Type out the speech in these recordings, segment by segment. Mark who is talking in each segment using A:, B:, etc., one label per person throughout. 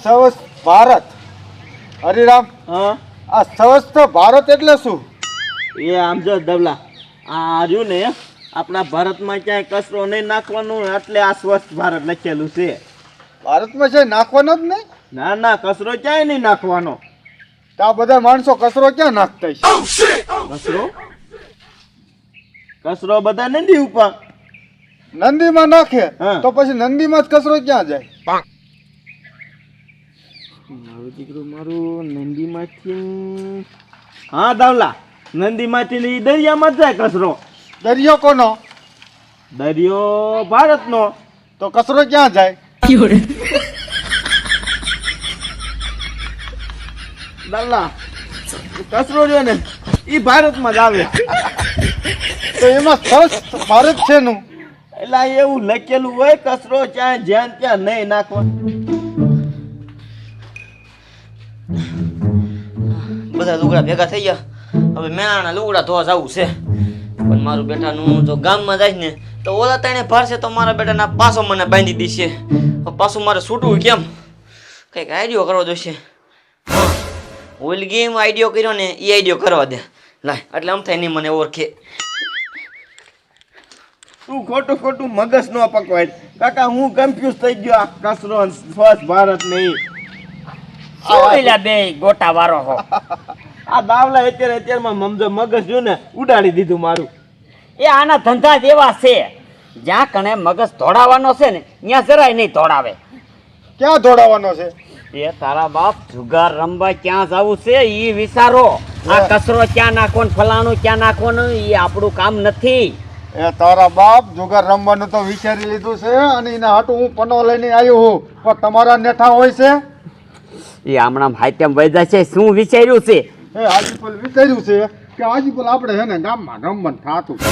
A: સ્વસ્થ ભારત. હરિરામ,
B: હા
A: આ સ્વસ્થ ભારત એટલે શું?
B: એ આમ જો દવલા આ રહ્યું ને આપણા ભારતમાં ક્યાંય કચરો નહીં નાખવાનો એટલે આ સ્વચ્છ ભારત લખેલું છે.
A: ભારતમાં છે નાખવાનો જ નહીં?
B: ના ના કચરો ક્યાંય નહીં નાખવાનો.
A: તો આ બધા માણસો કચરો ક્યાં નાખતા છે?
B: કચરો કચરો બધા નદી ઉપર
A: નંદીમાં નાખે
B: હા.
A: તો પછી નંદીમાં જ કચરો ક્યાં જાય?
B: મારું દીકરું મારું નંદીમાંથી હા દાવલા નંદીમાંથી દરિયામાં જ જાય કચરો.
A: દરિયો કોનો?
B: દરિયો ભારતનો.
A: તો કચરો ક્યાં જાય?
B: દાવલા કચરો રહ્યો ને એ ભારતમાં જ આવે.
A: તો એમાં સ્વસ્થ ભારત છે નું?
B: એટલે એવું લખેલું હોય કચરો ક્યાં જ્યાં ત્યાં નહીં નાખવા.
C: બધા લુગડા ભેગા થઈ ગયા. હવે મેણાના લુગડા ધોવા જવું છે, પણ મારું બેટાનું જો ગામમાં જાય ને તો ઓલા તાણે ભરશે તો મારા બેટાના પાછો મને બાંધી દેશે. પાછું મારે છૂટવું કેમ? કંઈક આઈડિયો કરવો જોઈશે. હા, ઓલી ગેમ આઈડિયો કર્યો ને એ આઈડિયો કરવા દે. લાય એટલે આમ થાય નહીં મને ઓળખે.
B: તું ખોટું ખોટું મગજ ન પકવાય કાકા. હું કન્ફ્યુઝ થઈ ગયો આ કચરો અને સ્વચ્છ ભારત નહીં.
D: સોયલા બે ગોટા વારો હો.
B: આ દાવલા અત્યારમાં મગજ જો ને ઉડાડી દીધું મારું.
D: એ આના ધંધા જ એવા છે, જ્યાં કણે મગજ ધોડાવવાનો છે ને ત્યાં જરાય નહીં ધોડાવે.
A: ક્યાં દોડાવવાનો છે?
D: એ તારા બાપ જુગાર રમવા ક્યાં જવું છે ઈ વિચારો. આ કચરો ક્યાં નાખવો ને ફલાણું ક્યાં નાખવાનું ઈ આપણું કામ નથી.
A: એ તારા બાપ જુગાર રમવાનું તો વિચારી લીધું છે અને એના હાટું હું પનો લઈને આવ્યો હું. પણ તમારા નેઠા હોય છે?
D: એ હમણાં હાઈટેમ વૈદા છે. શું વિચાર્યું છે?
A: એ હાજીપલ વિચાર્યું છે કે હાજીપલ આપણે છે ને ગામમાં રમવાનું થાતું છે.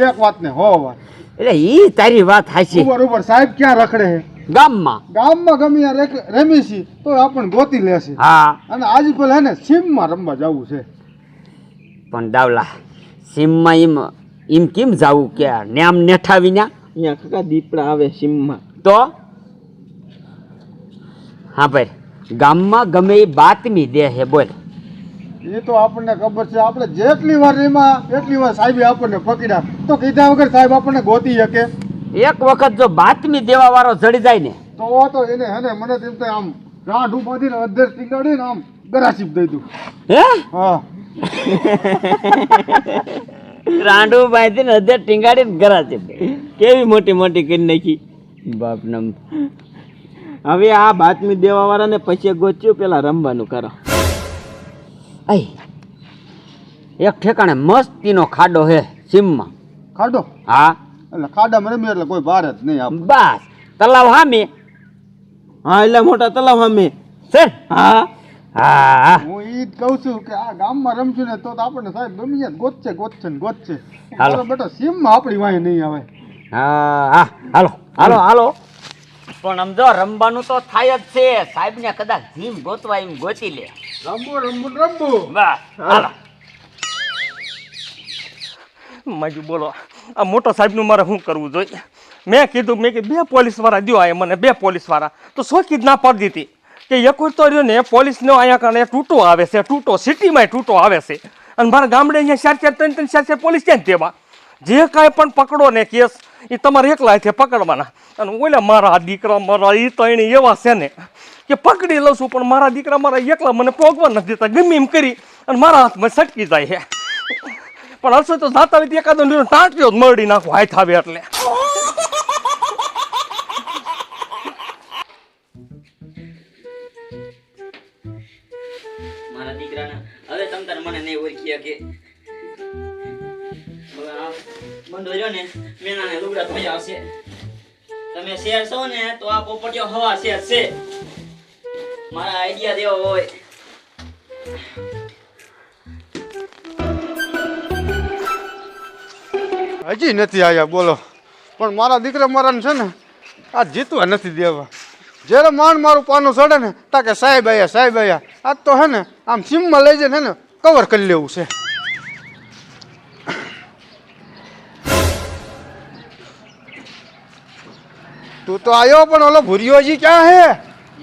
A: એક વાત ને હો વાત.
D: એટલે ઈ તારી વાત હાચી.
A: ઉપર સાહેબ ક્યાં રખડે છે?
D: ગામમાં.
A: ગામમાં ગમે ત્યાં રમી છે તો આપણને ગોતી લેશે.
D: હા
A: અને હાજીપલ હે ને સીમમાં રમવા જવું છે.
D: પણ દાવલા સીમમાં એમ કેમ જાવું કે નેમ નેઠાવીને
B: અહીંયા કાકા દીપડા આવે સીમમાં.
D: તો હા ભાઈ ગામમાં ગમે એ બાતમી દે હે બોલ.
A: એ તો આપણને ખબર છે. આપણે જેટલી વાર એમાં એટલી વાર સાહેબે આપણને પકડ્યા તો કીધા વગર સાહેબ આપણને ગોતી શકે?
D: એક વખત જો બાતમી દેવા વાળો જડી જાય ને
A: તો એને હે ને મને તેમ તો આમ રાઢું બાંધીને અધર ટીંગાડીને આમ ગરાસીપ દઈ દઉં.
D: હે
A: હા,
D: રાંડું બાંધીને હજાર ટીંગાડીને ગરા છે. કેવી મોટી મોટી કરી નાખી બાપ નમ.
B: હવે આ બાતમી દેવા વાળાને પછી ગોચ્યું પેલા રમવાનું કરો.
D: આઈ એક ઠેકાણે મસ્તીનો ખાડો હે સીમમાં.
A: ખાડો?
D: હા
A: એટલે ખાડામાં રમી એટલે કોઈ બહાર જ નહીં આપ.
D: બસ તલાવ હામે.
B: હા એટલે મોટા તલાવ અમે
D: છે.
B: હા
D: હા
A: હું ઈ જ કહું છું કે આ ગામમાં રમશું ને તો આપણને સાહેબ ગમી જાય ગોતશે ને ગોતશે.
D: હાલો.
A: મારો બેટો સીમમાં આપણી વાંહે નહીં આવે.
D: હા હાલો હાલો હાલો. પણ આમ જો રમવાનું તો થાય જ છે. સાહેબ ને કદાચ જીમ ગોતવા એમ ગોતી લે.
A: રમવું.
D: બસ હાલો.
E: માજુ બોલો આ મોટા સાહેબનું મારે શું કરવું જોઈએ? મેં કીધું બે પોલીસવાળા દો આ મને 2 પોલીસવાળા તો શોખી જ ના પાડી દીધી કે એક તો રહ્યો ને પોલીસનો અહીંયા કારણે તૂટો આવે છે. તૂટો સિટીમાં તૂટો આવે છે અને મારા ગામડે અહીંયા 4-4 પોલીસ ક્યાં દેવા? જે કાંઈ પણ પકડો ને કેસ એ તમારે એકલા હાથે પકડવાના. અને ઓલા મારા દીકરા મારા એ ત્રણે એવા છે ને કે પકડી લઉં છું પણ મારા દીકરા મારા એકલા મને પોગવા નથી દેતા. ગમે એમ કરી અને મારા હાથમાં સટકી જાય છે. પણ હશે તો જાતા હોય એકાદો ટાંટ્યો જ મરડી નાખો હાથ આવે એટલે.
C: મારા દીકરાને હવે તમ તાર મને નહીં ઓળખી શકે. હવે આ બંધ રહ્યો ને મેનાને લુગડા ધોયા હશે. તમે શેર છો ને તો આ પોપટીઓ હવા શેર છે. મારા આઈડિયા દેવો હોય.
A: હજી નથી આવ્યા બોલો. પણ મારા દીકરા મારાને છે ને આ જીતવા નથી દેવા. જ્યારે મારું પાનું ચડે ને તાકે સાહેબ આયા. આજ તો હે ને આમ સીમમાં લઈ જઈને ને કવર કરી લેવું છે. તું તો આવ્યો પણ ઓલો ભૂરિયો હજી ક્યાં હે?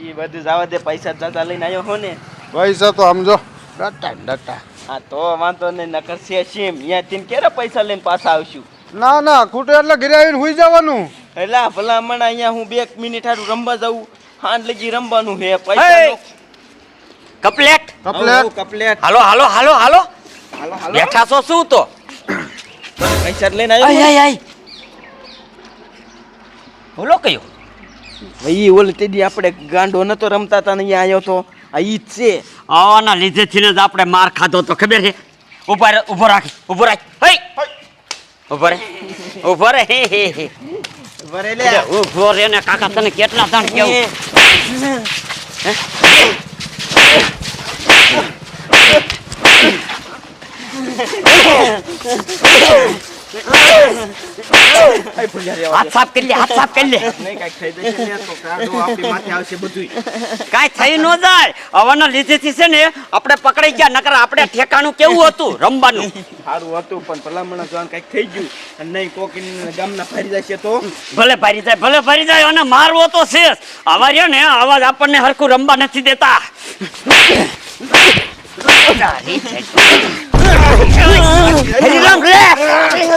B: એ બધું જવા દે, પૈસા ચાચા લઈને આવ્યો હો ને.
A: પૈસા તો સમજો ડટા ને ડટા.
B: હા તો વાંધો નહીં, નકર છે સીમ અહીંયાથી ક્યારે પૈસા લઈને પાછા આવશું.
A: ના ના ખૂટે એટલે ઘરે આવીને હુઈ જવાનું.
B: એટલે ભલામણ અહીંયા હું 2 મિનિટ હારું રમવા જાઉં, હાંડ લગી રમવાનું છે. પૈસા
D: કપલેટ
A: કપલેટ
B: કપલેટ.
D: હાલો હાલો હાલો હાલો
B: હાલો હાલો,
D: બેઠા છો શું તો
B: પૈસા લઈને
D: આય
B: આવ્યો.
D: આય આય બોલો કયો
B: ભાઈ ઓલે તે દી આપણે ગાંડો નતો રમતા તા ને અહીંયા આવ્યો તો. આ ઈ જ છે.
D: આના લીધે થી જ આપણે માર ખાધો તો ખબર છે. ઉભો રાખ હે ઉભો રે હે હે હે
B: વરે
D: એટલે ઉભો રે ને કાકા તને કેટલા દાણ કેવું હાથ સાફ કરી લે
B: નહીં કાંઈક થઈ જશે ને તો કાઢો આપણી માથે આવશે બધુંય.
D: કાંઈ થઈ ન જાય. હવાના લીધેથી છે ને આપણે પકડાઈ ગયા, નકર આપણે ઠેકાણું કેવું હતું રમવાનું.
B: સારું હતું પણ ભલામણ જોવાનું કાંઈક થઈ ગયું અને નહીં કોકીને ગામના ફરી જશે તો.
D: ભલે ભરી જાય અને મારવો તો છે જ. આવા રહ્યો ને આવાજ આપણને હરખું રમવા નથી દેતા. હરિરામ રે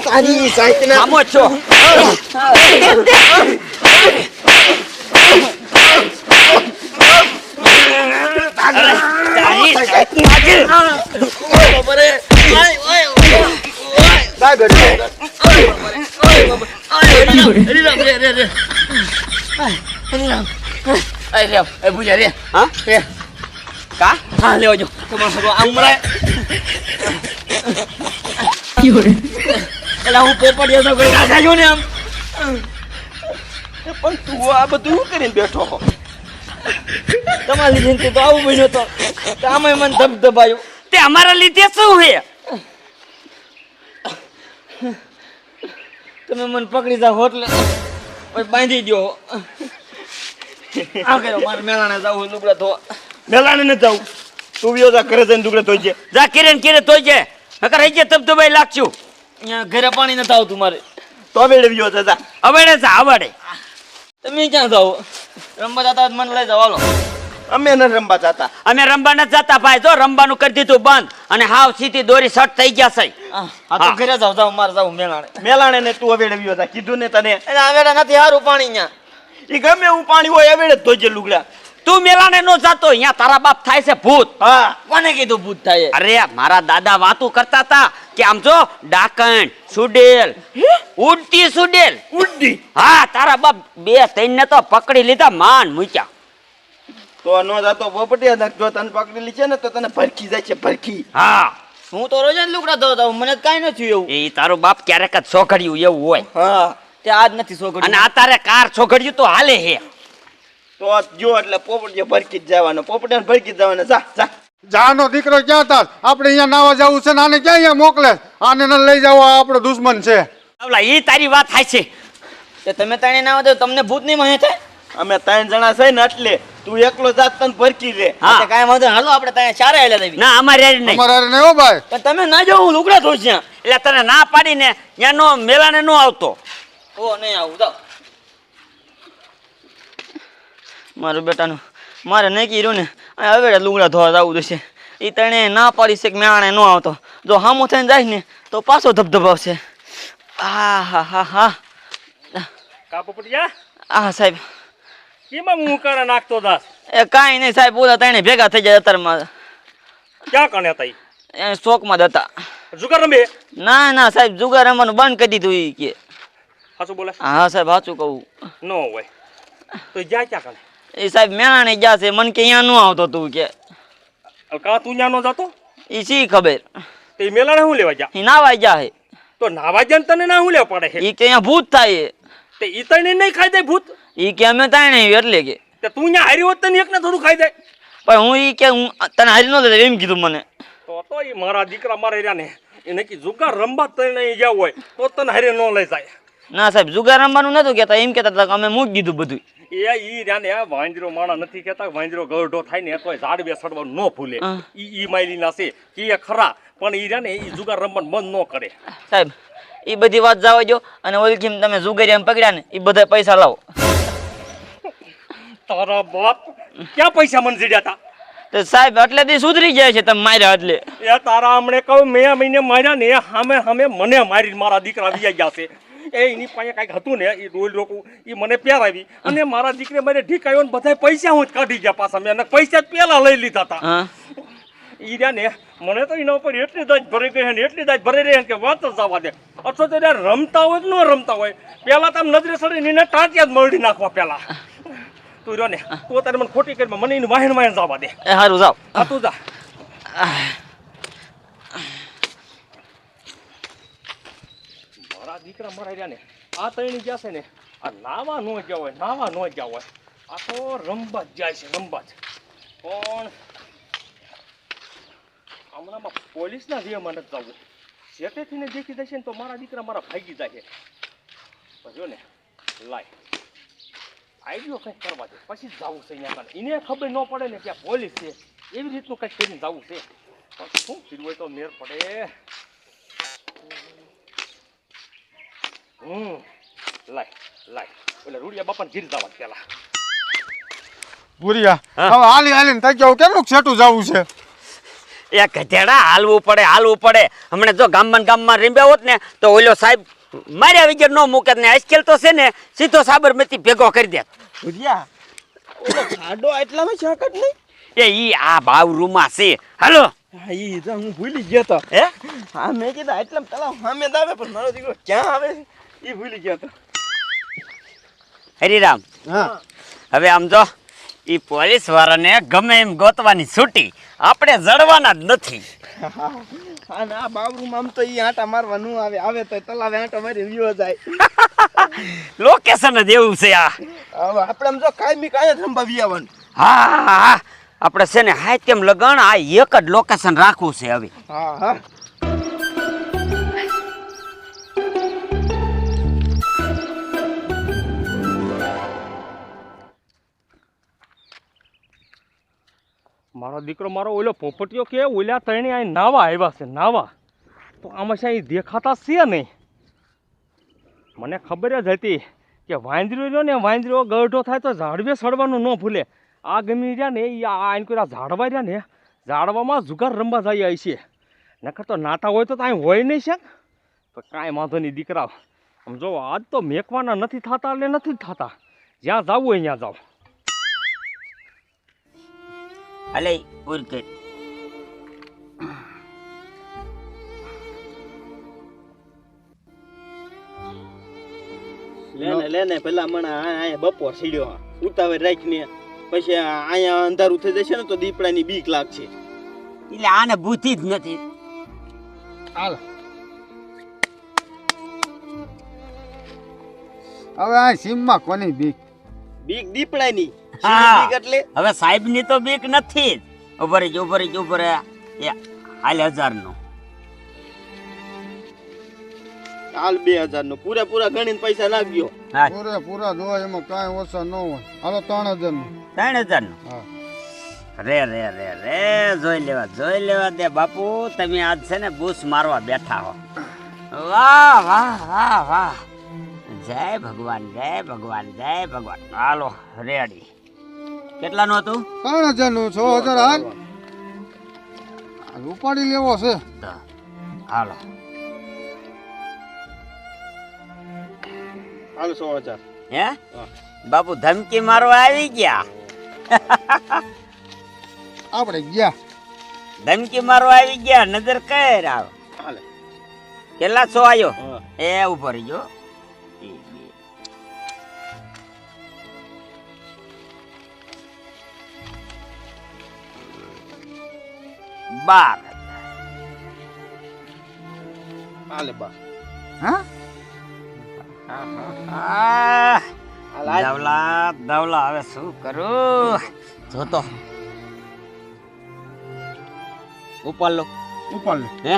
B: તારી સાઈડના
D: આમો છો કા હા લેવો જો એલા હું પોપડિયો તો કોઈ રાજા જો ને આમ
B: પણ તું આ બધું શું કરીને બેઠો હો?
C: તમારી જિંદગી તો આવું બન્યો તો આમાં મને ધબધબાયું.
D: તે અમારા લીધે શું હે
C: તમે મને પકડી જાવ હોટલે પછી બાંધી દો. આ કર્યો મારે મેળાને જાવું લુગડા ધોવા.
B: મેલાને ન જાઉં, તું વિયો જા ઘરે જઈને દુગડે ધોઈ.
D: જા કિરે તોય છે નકર રહી જાય ધબધબાઈ લાગશું.
C: અહીંયા ઘરે પાણી નથી આવતું મારે.
B: તો બેડે વિયો જા.
D: આવડે છે આવડે
C: તમે ક્યાં જાઓ? રમવા જતા મને લઈ જાઓ હાલો.
B: અમે ન રમવા જાતા.
D: અમે રમવા નથી જતા ભાઈ. જો રમવાનું કરી દીધું બંધ અને હાવ સીધી દોરી શર્ટ થઈ ગયા છે.
C: હા તો ઘરે જાઓ મારે જાવું મેળાને.
B: મેલાણે ને તું હવે વિયો જા, કીધું ને તને.
C: એટલે આવેડા નથી સારું પાણી અહીંયા.
B: એ ગમે એવું પાણી હોય હવે ધોજે લુગડા.
D: તું મેલાને નો જાતો, અહીંયા તારા બાપ થાય છે ભૂત.
B: હા
C: કોને કીધું ભૂત થાય?
D: અરે મારા દાદા વાતું કરતા હતા કે આમ જો ડાકણ સુડેલ ઉડતી સુડેલ
B: ઉડતી.
D: હા તારા બાપ 2-3 ને તો પકડી લીધા માન મૂક્યા.
B: તો નો જાતો પોપટિયા, જો તને પકડી લીધે ને તો તને ભરખી જાય છે ભરખી.
D: હા
C: હું તો રોજ જ લુગડા ધોતા હોઉં, મને કાંઈ નથી એવું.
D: એ તારો બાપ ક્યારેક જ છોકડ્યું એવું હોય.
B: હા
C: તે આજ નથી છોકરી.
D: અને આ તારે કાર છોકડ્યું તો હાલે હે.
B: તો જો એટલે પોપટિયો ભરખી જ જવાનો, પોપટિયાને ભરખી જ જવાનો. જા જા.
A: જાનો દીકરો ક્યાં તાર? આપણે અહીંયા નાવા જવું છે ને આને ક્યાં અહીંયા મોકલે? આને ન લઈ જાવ, આ આપણો દુશ્મન છે.
D: આવલા એ તારી વાત થાય છે.
C: તે તમે તાણે ના આવે તો તમને ભૂત નહીં મહે થાય.
B: અમે 3 જણા છે ને એટલે તું એકલો જાત તને ભરખી રે.
D: હા.
C: તે કાંઈ વાંધો નહીં. હાલો આપણે ત્યાં ચારે આવેલા દેવી.
D: ના અમારે હારે નહીં.
A: અમારે હારે નહીં હો ભાઈ.
C: પણ તમે ના જાઓ, હું લુગડા ધોઈશ ત્યાં.
D: એટલે તને ના પાડીને ત્યાંનો મેલાને નો આવતો.
C: ઓ નહીં આવું જાઓ. મારું બેટાનું મારે નહીં કીધું ને હવે લુગડા ધોવા જવું જશે. એ તને ના પાડી છે કે મેળાને ન આવતો. જો હામું થઈને જાય ને તો પાછો ધબધબાવશે. હા હા હા હા
E: કાપોપટિયા
C: હા સાહેબ.
E: કેમાં હું કરે નાખતો દાસ?
C: એ કાંઈ નહીં સાહેબ, બોલા તને ભેગા થઈ જાય અત્યારમાં.
E: ક્યાં કણે હતા ઈ?
C: એ શોકમાં જ હતા.
E: જુગાર રમે?
C: ના ના સાહેબ, જુગાર રમવાનું બંધ કરી દીધું એ કે.
E: સાચું બોલે?
C: હા સાહેબ સાચું કહું.
E: ન હોય તો જાય ક્યાં કણે?
C: એ સાહેબ મેળાને ગયા છે, મને કે અહીંયા ન આવતો તું કે.
E: કા તું ત્યાં નો જાતો?
C: એ શી ખબર.
E: તે મેલાને શું લેવા જા?
C: એ નાવા ગયા છે.
E: તો નાવા જાય ને તને ના શું લેવા પડે છે?
C: એ કે અહીંયા ભૂત થાય.
E: તે ઈ તને નહીં ખાઈ જાય ભૂત?
C: એ કે અમે તાણે એટલે કે.
E: તે તું ત્યાં હારી હોત તને એકને થોડું ખાઈ જાય.
C: પણ હું ઈ કે હું તને હારી ન લેતા એમ કીધું મને.
E: તો એ મારા દીકરા મારા રહ્યા ને એ નક્કી જુગાર રમવા તને અહીં જવું હોય તો તને હારે ન લઈ જાય.
C: ના સાહેબ, જુગાર રમવાનું નતું કેતા, એમ કેતા હતા કે અમે મૂકી દીધું બધું.
E: ઈ રહ્યા ને વાંદરો માણા નથી કેતા, વાંદરો ગરઢો થાય ને તો ઝાડ બે સડવાનું ન ભૂલે.
C: હા.
E: ઈ માયલીના છે કે ખરા, પણ ઈ રહ્યા ને ઈ જુગાર રમવાનું બંધ ન કરે.
C: સાહેબ એ બધી વાત જવા દો અને ઓલખીમ તમે જુગારી એમ પકડ્યા ને એ બધા પૈસા લાવો.
E: તારા બાપ ક્યાં પૈસા મને જડ્યા હતા?
C: તો સાહેબ એટલે દી સુધરી જાય છે તમે માર્યા એટલે.
E: એ તારા હમણે કહું મેં મહિને માર્યા ને સામે સામે મને મારી મારા દીકરા વી ગયા છે. એની પાસે કાંઈક હતું ને એ ડોલ રોકું એ મને પહેરાવી અને મારા દીકરે મારે ઢીકાયો ને બધા પૈસા હું જ કાઢી ગયા પાછા મેં અને પૈસા જ પેલા લઈ લીધા હતા.
C: હા
E: ઈ રહ્યા ને મને તો એના ઉપર એટલી દાજ ભરી ગઈ ને એટલી દાજ ભરી રહી કે વાત જ જવા દે. અથવા તો ત્યારે રમતા હોય કે ન રમતા હોય પેલા તો આમ નજરે સડીને એને ટાંટિયા જ મરડી નાખવા પેલા. તું રહ્યો ને તું અત્યારે મને ખોટી કરી મને એની વાહન વાહન જવા દે.
C: એ સારું જાવ.
E: હા તું જા. મારા દીકરા મારા રહ્યા ને આ તૈણી ગયા છે ને આ નાવા ન ગયા હોય નાવા ન ગયા હોય આ તો રમવા જ જાય છે રમવા જ. પણ હમણાંમાં પોલીસના વિયમાં નથી જવું. જેટેથી ને દેખી જશે ને તો મારા દીકરા મારા ભાગી જાય છે. જો ને લાય આઈડિયો કંઈક કરવા દે પછી જ જવું છે અહીંયા કાલે. એને ખબર ન પડે ને કે આ પોલીસ છે એવી રીતનું કંઈક કરીને જવું છે. પણ શું કર્યું હોય તો મેર પડે. લાય લાય એટલે રૂડિયા બાપાને ઘીર જવા પેલા.
A: ભૂરિયા હવે હાલી હાલીને થઈ ગયો કેમનું છેટું જવું છે?
D: એ ગધેડા હાલવું પડે. હમણાં જો ગામમાં રીંબ્યા હોત ને તો ઓલો સાહેબ માર્યા વગર ન મૂકે ને આજકાલ તો છે ને સીધો સાબરમતી ભેગો કરી દે.
B: ભુરિયા ઓલો ખાડો એટલામાં શાકટ નહીં
D: એ ઈ આ બાવરૂમાં છે. હાલો
B: હા ઈ તો હું ભૂલી ગયો તો.
D: હે
B: હા મેં કીધું એટલામાં તલાવ સામે જ આવે પણ મારો દીકરો ક્યાં આવે છે એ ભૂલી ગયો તો.
D: હરિરામ
A: હા
D: હવે આમ જો ઈ પોલીસ વાળાને ગમે એમ ગોતવાની છૂટી આપણે જડવાના જ નથી.
B: હા ના બાબરૂમાં આમ તો ઈ આંટા મારવા ન આવે તો તલાવે આંટા મારી વિયો જાય.
D: લોકેશન જ એવું છે આ.
B: હવે આપણે આમ જો કાયમી કાંઈ જ રંબા વિયાવાનું.
D: હા આપણે છે ને હાય કેમ લગણ આ એક જ લોકેશન રાખવું છે હવે.
B: હા હા
E: મારો દીકરો મારો ઓલો પોપટીયો કે ઓલા તણે અહીં નાવા આવ્યા છે નાવા તો આમાં છે અહીં દેખાતા છે નહીં. મને ખબર જ હતી કે વાંદરો રહ્યો ને વાંદરો ગઢો થાય તો ઝાડવે સડવાનું ન ભૂલે. આ ગમી રહ્યા ને એ આઈને કોઈ ઝાડવા રહ્યા ને ઝાડવામાં જુગાર રમવા જાય છે. નકર તો નાતા હોય તો અહીં હોય નહીં છે. તો કાંઈ વાંધો નહીં દીકરા આમ જો આજ તો મેકવાના નથી થતા એટલે નથી થતા. જ્યાં જવું હોય ત્યાં જાઓ.
D: અલે ઉરકે
B: લેને પેલા મને અહીંયા બપોર સીડ્યો ઉતાવળ રાખીને પછી અહીંયા અંધારું થઈ જશે ને તો દીપડાની બીક લાગશે.
D: એટલે આને બુદ્ધિ જ નથી.
A: હાલ હવે આ સીમમાં કોની બીક?
B: બીક દીપડાની.
D: હા.
B: બીક એટલે
D: હવે સાહેબ ની તો બીક નથી. ઉભર એ હાલ 1000 નો
B: હાલ 2000 નો પૂરેપૂરા ગણીને પૈસા નાખજો.
D: હા
A: પૂરા જોવા એમાં કાંઈ ઓછા ન હોય. હાલો 3000 નું.
D: 3000 નો
A: હા
D: રે જોઈ લેવા દે બાપુ. તમે આજ છે ને બૂસ મારવા બેઠા હો. વાહ જય ભગવાન. હાલો રેડી. કેટલાનું હતું?
A: 3000 નું. 6000 હાલ ઉપાડી લેવો છે.
D: હાલો
B: હાલ 100,000.
D: હે બાપુ ધમકી મારવા આવી ગયા.
A: આપણે ગયા
D: ધમકી મારવા આવી ગયા. નજર કર આવ.
B: હાલે
D: કેટલા 100 આવ્યો?
B: હા.
D: એ ઉભો રહીજો. 12
B: હાલે બા.
A: હા
D: દવલા હવે શું કરું? જોતો ઉપર લો.
A: ઉપર લે.
D: હે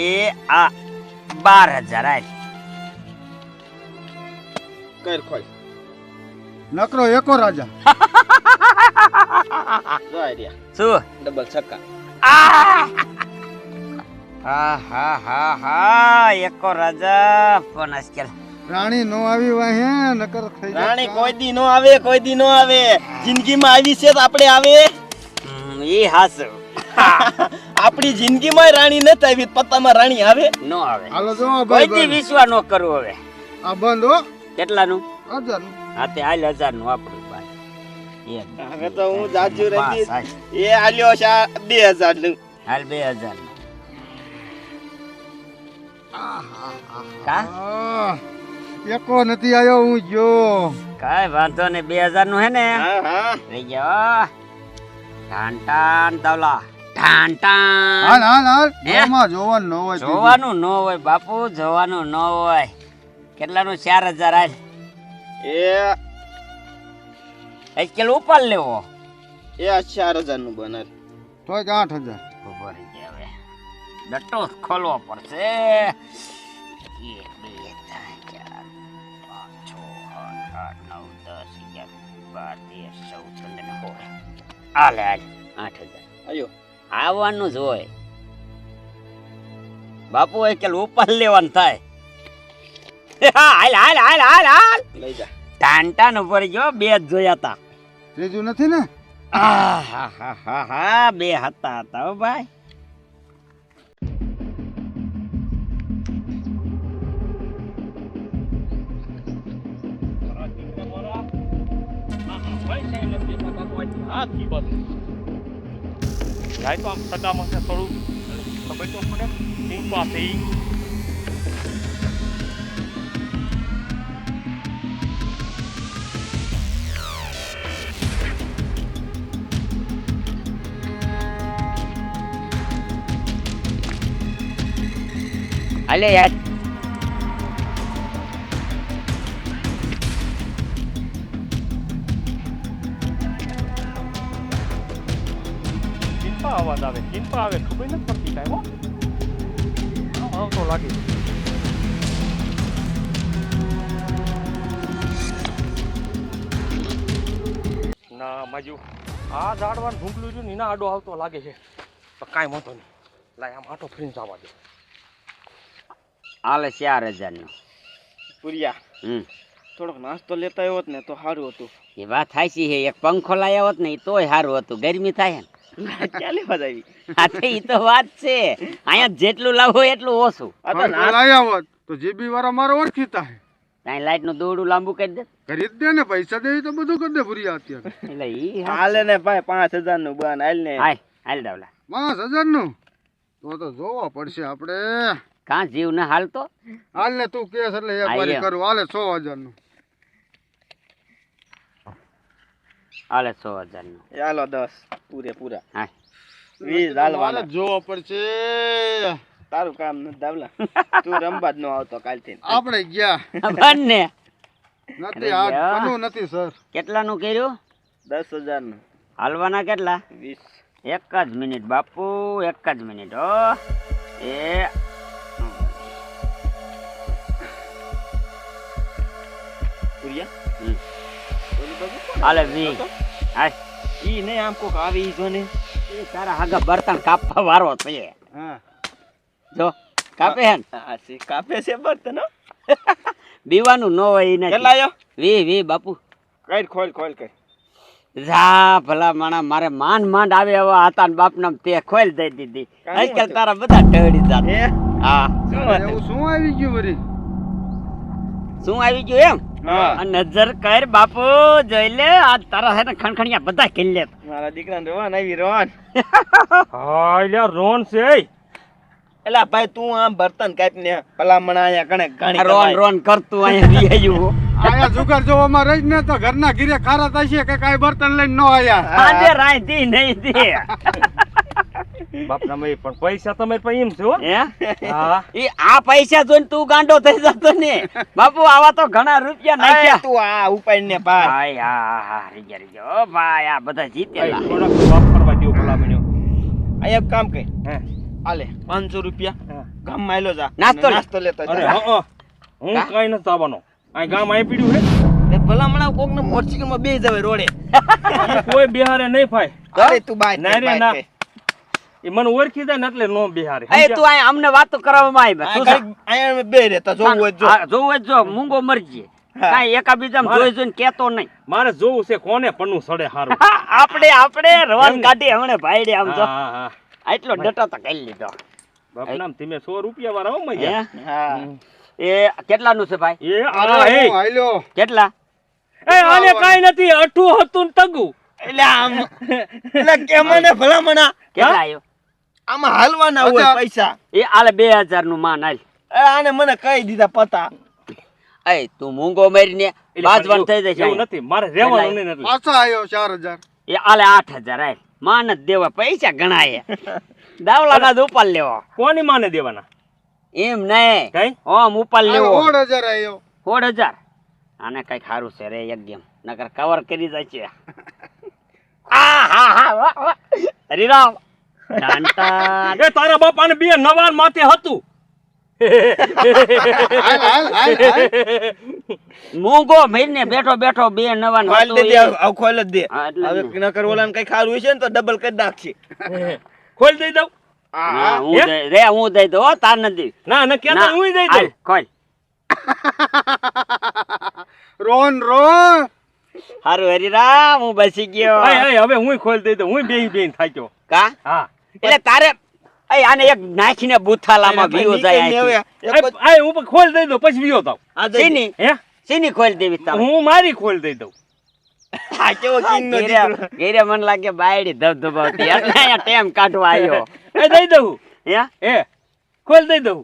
D: એ આ 12000 આય.
B: કર ખોઈ
A: નકરો એકો રાજા.
B: જો આઈડિયા
D: શું
B: ડબલ છક્કા.
D: હા એકો રાજા પણ આજકાલ
A: રાણી નો આવી વાહે નકર થઈ જાય
B: રાણી કોઈ દી નો આવે, કોઈ દી નો આવે. જિંદગીમાં આવી છે તો આપણે આવે.
D: ઈ હાસુ
B: આપણી જિંદગીમાં રાણી નથી આવી, પત્તામાં રાણી આવે.
D: નો આવે
A: હાલો જો
D: કોઈ
A: ભાઈ
D: દી વિશ્વાસ નો કરવો હવે.
A: આ બંધ હો
D: કેટલાનું?
A: 1000 નું.
D: હા તે હાલ 1000 નું આપણું ભાઈ.
B: હવે તો હું જાજુ
D: બસ,
B: રહી
D: હાલ.
B: એ આલ્યો છે 2000 નું.
D: હાલ 2000 નું. કા
A: આહ, એકો નથી આયો હું જો
D: કાઈ વાંધો ને 2000 નું હે ને
B: હા હા
D: લઈ જાઓ. ટાન ટાન દવલા ટાન ટાન.
A: હાલ હાલ હાલ
D: હે?
A: આમાં જોવાનું ન હોય બીજું.
D: જોવાનું ન હોય બાપુ, જોવાનું ન હોય. કેટલાનું? 4000 હાલ.
B: એ
D: આજકાલ ઉપાડ લેવો.
B: એ 4000 નું બનાર.
A: તોય 8000
D: ઉભો રહી જાય હવે. ડટ્ટો ખોલવો પડશે. 1 2 3 4 5 6 8 9 10 11 12 13 14 15 હાલ હાલ 8000
B: આયો
D: આવવાનું જ હોય બાપુ. આજકાલ ઉપાડ લેવાનું થાય. હાલ હાલ હાલ હાલ હાલ.
B: લઈ જા.
D: ટાંટાન ઉપર જો બે જ જોયા તા.
A: ત્રીજું નથી ને
D: હા બે હતા હો ભાઈ.
E: જાય તો આમ સગામાં છે થોડું ખબર તો પડે સિંહ પાસે
D: અલે યાર
E: ચિંતા અવાજ આવે, ચિંતા આવે, ખબર નથી પડતી કાંઈ હો. આવતો લાગે. ના માજુ આ ઝાડવાનું ઢૂંગલું રહ્યું ને એના આડો આવતો લાગે છે. તો કાંઈ વાંધો નહીં, લાય આમ આટો ફરીને જવા દે.
D: હાલે 4000 નું.
B: પુરિયા થોડોક નાસ્તો લેતા આવ્યો હોત ને તો સારું હતું.
D: એ વાત સાચી છે. એક પંખો લાયા હોત ને એ તોય સારું હતું. ગરમી થાય ને.
B: ક્યાં લેવા આવી?
D: હા તો ઈ તો વાત છે. અહીંયા જેટલું લાવો એટલું ઓછું.
B: આ તો
A: પંખો લાયા હોત તો જીબી વાળા મારો ઓળખીતા હે
D: ત્યાં લાઈટ નું દોરડું લાંબુ કરી દે.
A: કરી જ દે ને પૈસા દે તો બધું કરી દે ભૂરિયા અત્યારે
D: એટલે ઈ
B: હાલે ને ભાઈ 5000 નું બન હાલ ને.
D: હાલ હાલ દાવલા.
A: 5000 નું તો જોવો પડશે આપણે
D: કાં જીવ ને હાલ તો
A: હાલ ને તું કેસ એટલે એક વારી કરું હાલે 100,000 નું
D: હાલે 100,000 નું.
B: એ હાલો 10 પૂરેપૂરા.
D: હા
B: 20 હાલવાના.
A: હાલે જોવો પડશે
B: તારું કામ નથી દાવલા. તું રમવા જ ન આવતો કાલથી.
A: આપણે ગયા
D: બંને
A: નથી આ બનવું નથી સર.
D: કેટલાનું કર્યું?
B: 10,000 નું.
D: હાલવાના કેટલા?
B: 20.
D: એક જ મિનિટ બાપુ, એક જ મિનિટ હો. એ
B: પુરિયા
D: હમ.
B: ઓલી બાજુ કોણ?
D: હાલે 20. હાલ
B: ઈ નહીં આમ કોક આવી ઈ જો ને.
D: એ તારા હાગા બર્તન કાપવા વારો છે.
B: હા
D: જો કાપે હે ને?
B: હા સી કાપે છે બર્તન હો.
D: બીવાનું ન હોય એને.
B: કેટલા આયો?
D: 20 બાપુ.
B: કઈ ખોલ કર.
D: જા ભલા માણા મારે માંડ આવે એવા હતા ને બાપ નામ તે ખોલ દઈ દીધી.
B: કાંઈ
D: આજકાલ
B: નહોતું.
D: તારા બધા ઢળી જાત.
B: હે
D: હા
B: શું
A: એવું શું આવી ગયું વરી
D: શું આવી ગયું એમ?
B: હા
D: આ નજર કર બાપુ, જોઈ લે. આ તારા હે ને ખણખણિયા બધા ખેલ લે.
B: મારા દીકરાને રોવાન આવી રોવાન.
E: હા એટલે રોન છે.
B: એલા ભાઈ તું આમ બર્તન કાપીને ભલામણ આયા કણે ઘણી
D: રોન રોન કરતું અહીંયા બેહ્યું.
A: આયા જુગાર જોવામાં રહી ને તો ઘરના ઘીરે ખારા થશે કે કાંઈ બર્તન લઈને ન આયા
D: આજે રાંધી નહીં દે.
E: બાપના મય પણ પૈસા તમારી પાસે એમ છે હો.
D: હે?
E: હા
D: ઈ આ પૈસા જોઈને તું ગાંડો થઈ જતો ને બાપુ. આવા તો ઘણા રૂપિયા
B: આય
D: નાખ્યા.
B: તું આ ઉપાડીને પાર.
D: ભાઈ હા રીજા ઓ ભાઈ આ બધા જીતેલા.
E: થોડાક બાપ કરવા દો ભલા બન્યો.
B: આ એક કામ કર
E: હે
B: આલે 500 રૂપિયા
E: હા.
B: ગામમાં આયલો જા
D: નાસ્તો લે.
B: નાસ્તો લેતો
E: અરે
B: જા.
E: હા હું
D: કા?
E: કઈ નથી આવવાનો. આ ગામ આવી પીડ્યું હે.
B: તે ભલામણ કોક ને મોટરસાઇકલ માં બેસી જાવે રોડે.
E: કોઈ બિહારે નહીં ફાય.
B: અરે તું બાય
E: ના રે ના. એ મને ઓળખી જાય ને એટલે નો બિહારે
D: એ તું આ અમને વાતો કરવામાં આવી બસ. તું જા.
B: અહીંયા બે રહેતા જોવું હોય જો
D: હા, જોવું જ જો મૂંગો મરજી કાંઈ એકાબીજામાં જોઈ જોઈને કેતો નહીં.
E: મારે જોવું છે કોને પન્નું સડે હારું
D: આપણે રવાન કાઢી હમણે ભાઈડે આમ જો
E: હા હા
D: આટલો ડટો તો કરી લીધો.
E: બાપનામ તમે 100 રૂપિયા વાળા હો મજા
D: હે?
B: હા
D: એ કેટલાનું છે ભાઈ?
E: એ
A: અરે
E: આ એ
A: હું હાલ્યો
D: કેટલા?
E: એ આને કાઈ નથી અઠું હતું ને તગુ
B: એટલે આમ એટલે કેમને ભલામણા
D: કેટલા આવ્યો?
B: આમાં હાલવાના હોય
A: હજાર.
B: પૈસા
D: એ આલે 2000 નું માન હાલ.
B: આને મને કહી દીધા પતા
D: એ તું મૂંગો મારીને બાજવાન થઈ જશે
E: એવું નથી મારે રહેવાનું નહીં એટલે
A: પાછો આવ્યો 4000
D: એ આલે 8000 હાલ. માન જ દેવા પૈસા ગણાય દાવલાના જ ઉપાડ લેવો
E: કોની માને દેવાના
D: એમ નહીં
E: કઈ
D: ઓમ ઉપાડ લેવો
A: 16000 આવ્યો
D: 16000 આને કઈ ખારું છે રે એકદમ નકર કવર કરી જાય છે આ હા હા વાહ વાહ હરિરામ ટાંટા
E: એ તારા બાપાને બે નવાર માથે હતું
A: હાલ
D: મૂંગો મહિને બેઠો બેઠો બે નવાન
B: ખોલ
D: હતું
B: દે
D: એ.
B: આવ ખોલ જ દે
D: હા, એટલે જ
B: હવે નકર ઓલાને કઈ ખારું હશે ને તો ડબલ કરી નાખશે
E: ખોલ દઈ દઉં
D: ના, હું દઈ દઉં હો, તાર નથી
E: ના ના કે
D: ના,
E: હું દઈ
D: હાલ,
E: દઉં
D: ખોલ
A: રોન રોન
D: હારું હરિરામ હું બસી ગયો
E: હવે હું ખોલ દઈ દઉં હું બેહી થાક્યો
D: કા
E: હા
D: એટલે તારે આને એક નાખીને બુથાલામાં ભીયો જાય અહીંથી.
E: હું ખોલ દઈ દઉં પછી વિયો થાવ
D: સીની
E: હે
D: સીની ખોલ દેવી તારે
E: હું મારી ખોલ દઈ દઉં
B: આ કેવો કિંગ નો દીકરો
D: ઘેરે મને લાગે બાયડી ધબધબાવતી એટલે અહીંયા ટેમ કાઢવા આવ્યો
E: એ દઈ દઉં
D: હે
E: એ ખોલ દઈ દઉં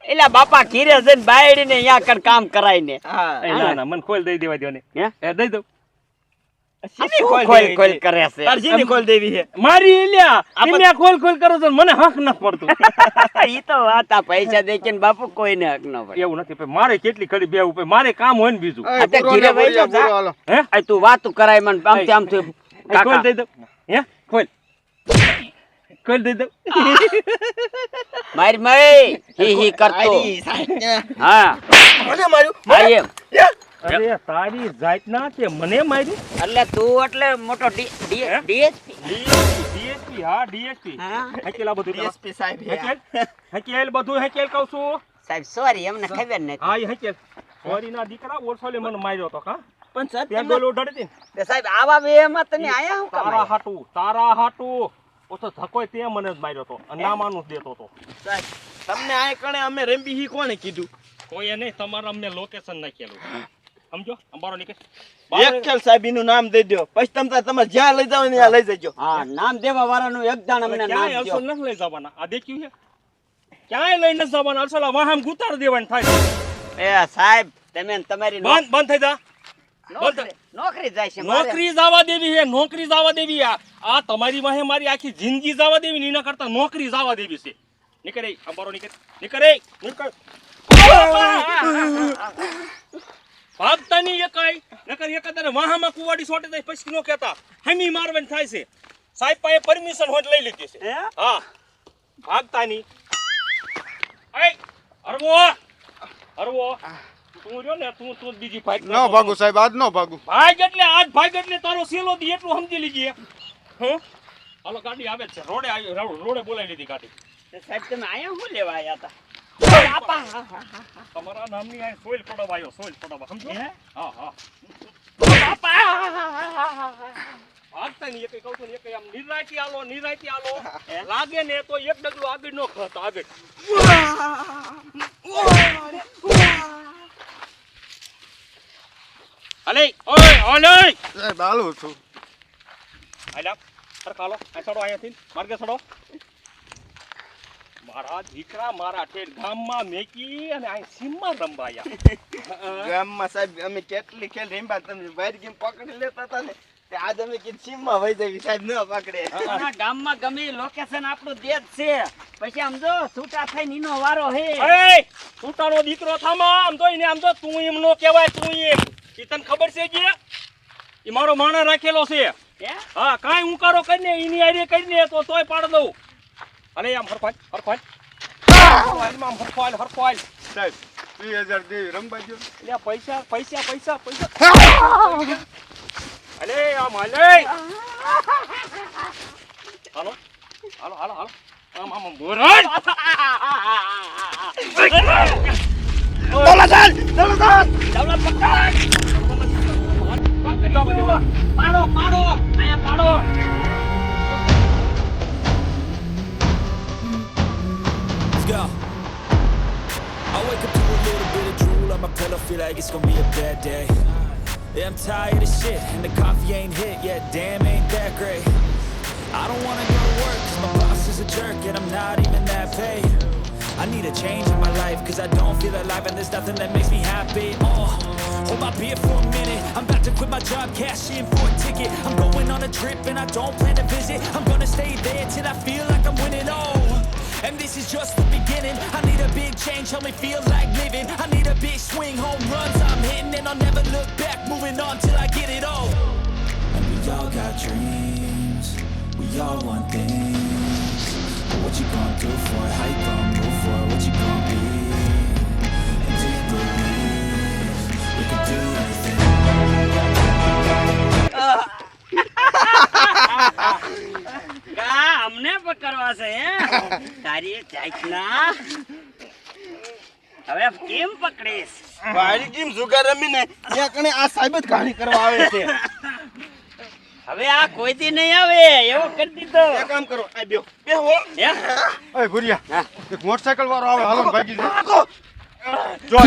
D: એટલે બાપા ઘીરે જઈને બાયડી ને અહીંયા કણ કામ કરાય ને
B: હા
E: એ ના ના મને ખોલ દઈ દેવા દો ને
D: હે
E: એ દઈ દઉં
B: સીની
D: શું
B: ખોલ
D: ખોલ
B: દેવી
D: કરે છે
B: તાર સીની ખોલ દેવી છે
E: મારી લ્યા તમે ખોલ ખોલ કરો છો ને મને હક નથી પડતું
D: ઈ તો વાત આ પૈસા દેખીને બાપુ કોઈને હક ન પડે
E: એવું નથી ભાઈ મારે કેટલી ઘડી બેવું ભાઈ મારે કામ હોય ને બીજું
A: એ
D: તે
A: પૂરો
D: ઘીરે
A: ને
D: વહી
A: બોલ્યા,
D: જા.
A: પૂરો હાલો.
E: હે
D: આ તું વાતું કરાય મને આમથી આમથી
E: એ ખોલ
D: કાકા
E: દઈ દઉં હે ખોલ ખોલ દઈ દઉં
D: મારી મય હી હી કરતો
B: આરી સાહેબ
D: હા
B: મને માર્યું
D: આ એમ
E: અરે તારી જાતના કે મને મારી
D: એટલે તું એટલે મોટો ડીએસપી
E: ડીએસપી હા ડીએસપી
D: હા
E: હેકેલા બધું
B: ડીએસપી સાહેબ હે.
E: હેકેલ હેકેલ બધું હેકેલ કહું છું
D: સાહેબ સોરી અમને ખબર નથી
E: હા એ હેકેલ સોરીના દીકરા ઓરસોલે મને માર્યો તો કા
B: પણ સાહેબ
E: ત્યાં
B: તમે-
E: ડોલ ઉડાડી હતી ને
D: તે સાહેબ આવા વેમાં તમે આયા હું
E: તારા હાટું ઓછો ધકોય તે મને જ માર્યો તો અને નામાનું જ દેતો તો
B: સાહેબ તમને આ કણે અમે રંબી હી કોણે કીધું
E: કોઈ નહીં તમારા અમને લોકેશન નાખેલું સમજો અંબારો નીકળ
B: એક ખેલ સાહેબ નું નામ દઈ દો પછી તમે જ્યાં લઈ જાવ ને ત્યાં લઈ જજો
D: હા નામ દેવા વાળાનું એક દાણ અમને
E: ક્યાંય
D: નામ
E: અરસોલ
D: દ્યો.
E: નથી લઈ જવાના આ દેખ્યું છે ક્યાંય લઈ નથી જવાના અરસોલા વાહમ ગુતાર દેવાનું થાય
D: એ સાહેબ તમે ને તમારી
E: બંધ થઈ જા
D: નોકરી જાય છે મારે.
E: નોકરી જવા દેવી છે નોકરી જવા દેવી આ તમારી વાહે મારી આખી જિંદગી જવા દેવી ને એના કરતા નોકરી જવા દેવી છે નીકળે અંબારો નીકળ ભાગતા નહીં એકાય નકર એક તારે વાહામાં કુવાડી સોટી દે પછી નો કહેતા હમી મારવાન થાય છે સાહેબ પાસે પરમિશન હોત લઈ લીધી છે
D: હે?
E: હા ભાગતા નહીં એ અરવો તું રહ્યો ને તું બીજી ભાગ
A: ન ભાગું સાહેબ આજ ન ભાગું
E: ભાગ એટલે આજ ભાગ એટલે તારો સેલો દી એટલું સમજી લીજીએ હું હાલો ગાડી આવે જ છે રોડે બોલાવી લીધી ગાડી
D: તે સાહેબ તમે આયા શું લેવા આયા હતા
E: તમારા નામની આ સોઈલ પડવા આવ્યો સોઈલ પડવા સમજો
D: હે?
E: હા હા ભાગતા નહીં એક કહું છું ને એક આમ નિરાયતી આલો લાગે ને તો એક ડગલું આગળ નો ખત આગળ અલે ઓય
A: સાહેબ હાલું છું
E: આલા સરકાલો આ છોડો અહીંયાથી માર્ગે છોડો મારા દીકરા મારા ઠેર ગામમાં મેકી અને આ સીમમાં રંબાયા
B: ગામમાં સાહેબ અમે કેટલી ખેલ રમ્યા તમે બહાર ગેમ પકડી લેતા હતા ને તે આજ અમે કીધું સીમમાં વહી જવી સાહેબ ન પકડે
D: આ ગામમાં ગમે લોકેશન આપણું દેશ છે પછી આમ જો છૂટા થઈને ઈનો વારો હે
E: એ છૂટાનો દીકરો થામા આમ તો એને આમ તો તું એમ નો કહેવાય તું એમ ઈ તને ખબર છે જે ઈ મારો માણા રાખેલો છે
D: હે?
E: હા કાંઈ ઉકારો કરીને એની આરે કરીને તો તોય પાડ દઉં અને આમ હરફાલ આમ હરફાલ
A: સાહેબ 3000 દેવી રંબા જો
E: એટલે પૈસા અલે આમ હાલે હાલો હાલો હાલો હાલો આમ આમ બોરાડ
F: Let's go. I wake up to a little bit of drool on my pillow, feel like it's gonna be a bad day. Yeah, I'm tired of shit, and the coffee ain't hit yet, damn, ain't that great. I don't wanna go to work, cause my boss is a jerk, and I'm not even that paid. I need a change in my life, cause I don't feel alive, and there's nothing that makes me happy. Hold my beer for a minute, I'm about to quit my job, cash in for a ticket. I'm going on a trip, and I don't plan to visit. I'm gonna stay there till I feel like I'm winning, and this is just the beginning. I need a big change, help me feel like living. I need a big swing, home runs I'm hitting, and I'll never look back, moving on till I get it all. And we all got dreams, we all want things. But what you gonna do for it? How you gonna move for it? What you gonna be? And do you believe we can do anything?
D: અમને પકડવા છે હે તારી જાતના હવે કેમ પકડીશ
B: મારી team જુગાર રમીને ત્યાં કણે આ સાહેબ જ ઘાણી કરવા આવે છે
D: હવે આ કોઈથી નહીં આવે એવું કરી દીધો
B: એક કામ કરો આ બેહો
D: હે
A: એ ભુરિયા એક મોટરસાયકલ વાળો આવે હાલો ને ભાગી જાય જો